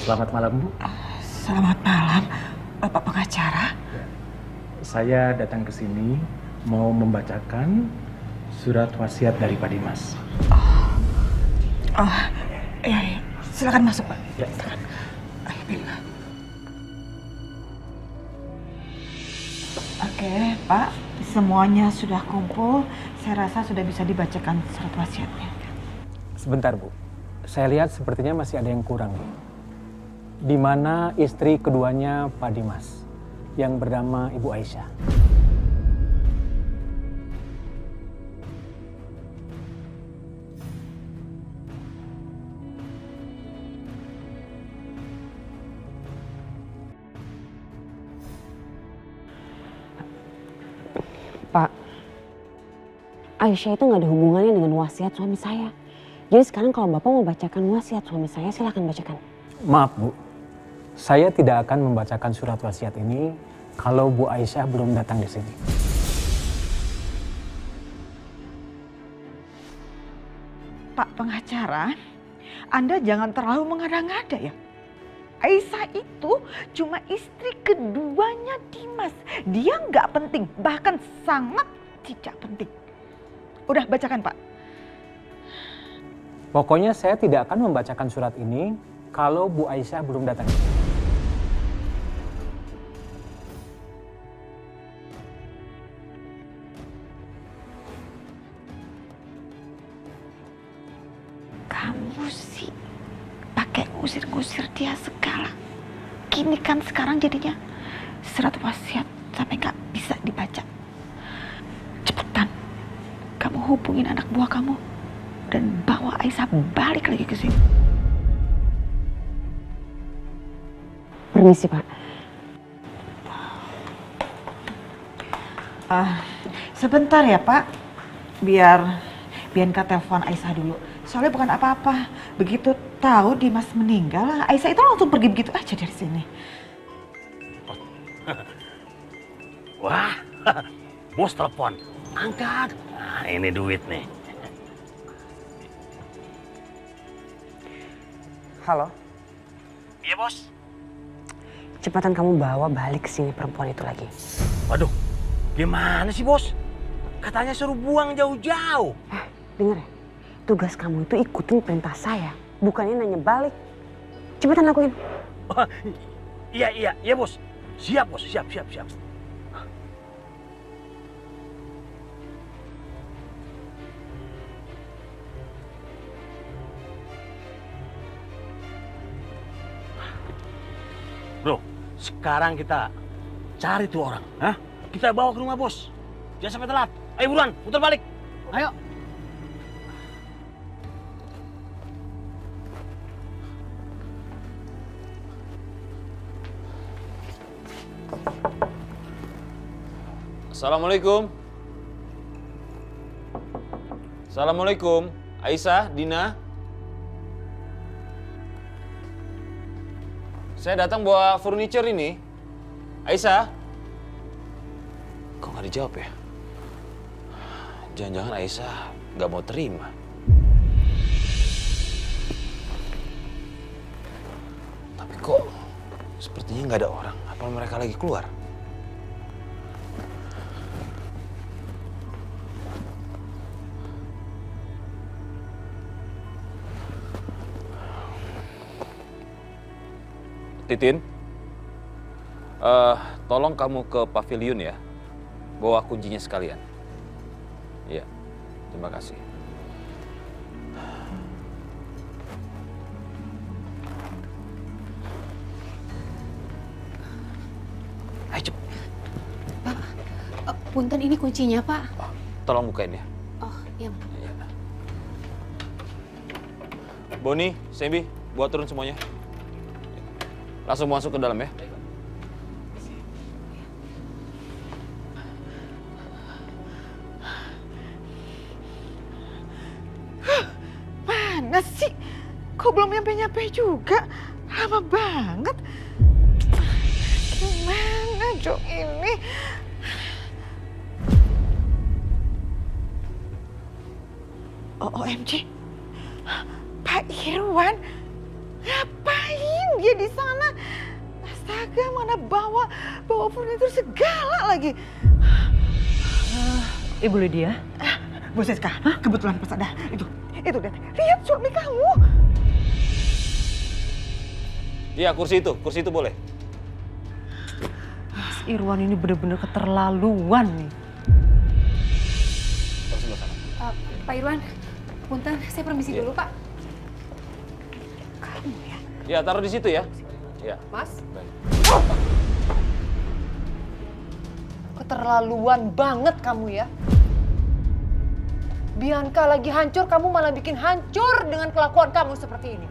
Selamat malam, Bu. Selamat malam, Bapak pengacara. Saya datang ke sini mau membacakan surat wasiat dari Pak Dimas. Ya, silakan masuk, Pak. Ya. Silakan. Ayo, Bila. Oke, Pak. Semuanya sudah kumpul. Saya rasa sudah bisa dibacakan surat wasiatnya. Sebentar, Bu. Saya lihat sepertinya masih ada yang kurang, Bu. Di mana istri keduanya Pak Dimas, yang bernama Ibu Aisyah. Pak, Aisyah itu nggak ada hubungannya dengan wasiat suami saya. Jadi sekarang kalau Bapak mau bacakan wasiat suami saya, silahkan bacakan. Maaf, Bu. Saya tidak akan membacakan surat wasiat ini kalau Bu Aisyah belum datang di sini. Pak pengacara, Anda jangan terlalu mengada-ngada ya. Aisyah itu cuma istri keduanya Dimas. Dia nggak penting, bahkan sangat tidak penting. Udah bacakan, Pak. Pokoknya saya tidak akan membacakan surat ini kalau Bu Aisyah belum datang. Kamu sih pakai ngusir-ngusir dia segala. Gini kan sekarang jadinya surat wasiat sampai nggak bisa dibaca. Cepetan, kamu hubungin anak buah kamu dan bawa Aisyah balik lagi ke sini. Permisi, Pak. Sebentar ya, Pak. Biar Bianca telepon Aisyah dulu. Soalnya bukan apa-apa. Begitu tahu Dimas meninggal, Aisyah itu langsung pergi begitu aja dari sini. Wah, bos telepon. Angkat. Nah, ini duit nih. Halo. Iya, bos. Cepatan kamu bawa balik ke sini perempuan itu lagi. Waduh, gimana sih, bos? Katanya suruh buang jauh-jauh. Dengar ya, tugas kamu itu ikutin perintah saya, bukannya nanya balik. Cepetan lakuin. Iya, bos. Siap, bos. Siap. Bro, sekarang kita cari tuh orang. Hah? Kita bawa ke rumah bos. Jangan sampai telat. Ayo buruan, putar balik. Ayo. Assalamualaikum. Assalamualaikum. Aisyah, Dina. Saya datang bawa furniture ini. Aisyah. Kok nggak dijawab ya? Jangan-jangan Aisyah nggak mau terima. Tapi kok sepertinya nggak ada orang. Apa mereka lagi keluar? Titin, tolong kamu ke pavilion ya, bawa kuncinya sekalian. Iya, terima kasih. Ayo cepet. Pak, punten ini kuncinya, Pak. Tolong bukain ya. Oh, iya. Iya. Boni, Sembi, buat turun semuanya. Langsung masuk ke dalam ya. Mana sih? Kok belum nyampe-nyampe juga? Lama banget. Gimana Jok ini? OMG, Pak Irwan, ngapain dia di sana. Astaga, mana bawa furnitur segala lagi. Ibu Lydia? Bu Siska, kebetulan pas ada itu lihat suami kamu. Iya, kursi itu boleh. Mas Irwan ini bener-bener keterlaluan nih. Terus sebelah sana. Pak Irwan, punten, saya permisi dulu, Pak. Ya, taruh di situ ya. Ya. Mas? Baik. Keterlaluan banget kamu ya. Bianca lagi hancur, kamu malah bikin hancur dengan kelakuan kamu seperti ini.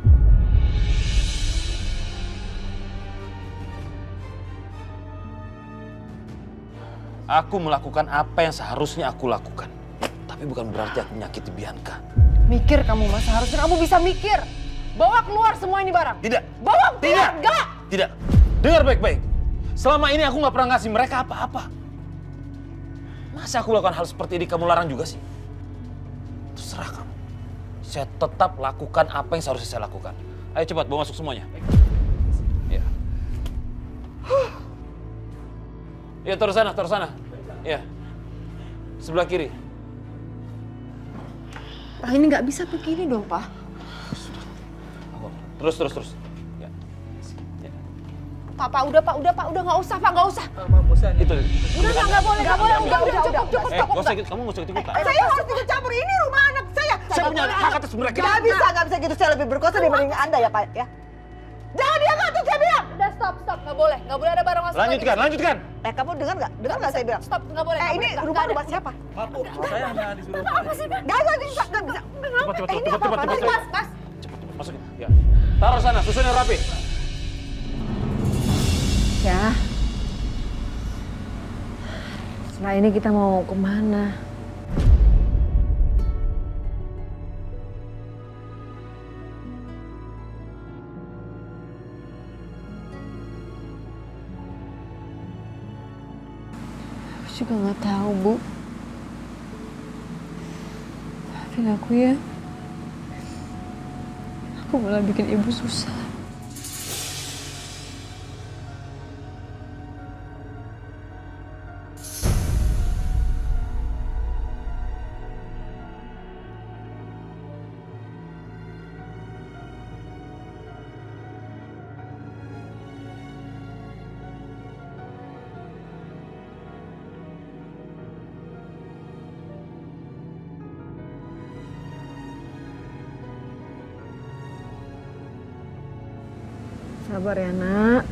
Aku melakukan apa yang seharusnya aku lakukan. Tapi bukan berarti aku menyakiti Bianca. Mikir kamu Mas, seharusnya kamu bisa mikir. Bawa keluar semua ini barang. Tidak. Bawa keluar, enggak. Tidak. Dengar baik-baik. Selama ini aku nggak pernah ngasih mereka apa-apa. Masa aku lakukan hal seperti ini kamu larang juga sih? Terserah kamu. Saya tetap lakukan apa yang seharusnya saya lakukan. Ayo cepat bawa masuk semuanya. Ya. Ya, taruh sana. Ya. Sebelah kiri. Pak, ini nggak bisa begini dong, Pak. Terus. Ya. Ya. Pak, udah, nggak usah, Pak, nggak usah. Itu. Udah, nggak boleh, udah, cukup. Kamu nggak usah ikut-ikutan. Saya harus ikut campur, ini rumah anak saya. Saya punya hak atas mereka. Nggak bisa gitu. Saya lebih berkuasa dibanding Anda ya, Pak. Ya. Jangan dia ngatur, saya bilang. Udah, stop, nggak boleh ada barang masuk. Lanjutkan. Kamu dengar nggak saya bilang? Stop, nggak boleh. Ini rumah siapa? Saya hanya disuruh. Apa sih, Pak? Nggak bisa. Cepat. Mas. Cepat, masukin. Ya. Taruh sana, susunnya rapi. Ya. Setelah ini kita mau kemana? Aku juga nggak tahu, Bu. Maafin aku ya. Aku malah bikin ibu susah. Sabar ya, Nak.